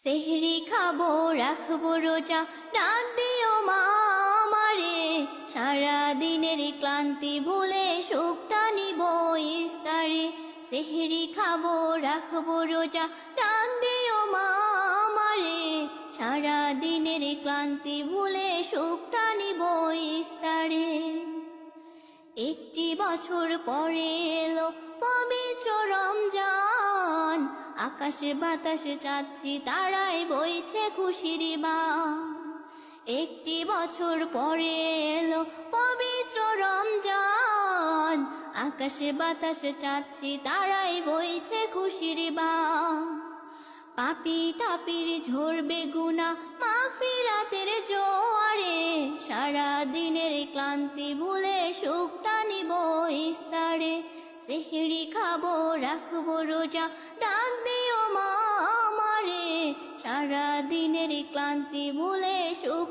সেহরি খাবো রাখবো রোজা, ডাক দিও মা আমারে, সারা দিনের ক্লান্তি ভুলে সুখটা নিব ইফতারে। সেহরি খাবো রাখবো রোজা, ডাক দিও মা আমারে, সারা দিনের ক্লান্তি ভুলে সুখটা নিব ইফতারে। একটি বছর পরে এলো পবিত্র রমজান, আকাশে বাতাসে চাচ্ছি তারাই বইছে খুশির বান। একটি বছর পরে এলো পবিত্র রমজান, আকাশে বাতাসে চাচ্ছি তারাই বইছে খুশির বান। পাপি তাপির ঝরবে গুনাহ মাগফিরাতের জোয়ারে, সারা দিনের ক্লান্তি ভুলে সুখটা নিব ইফতারে। সেহরি খাবো রাখবো রোজা, ডাক দিও মা আমারে, সারা দিনের ক্লান্তি ভুলে সুখটা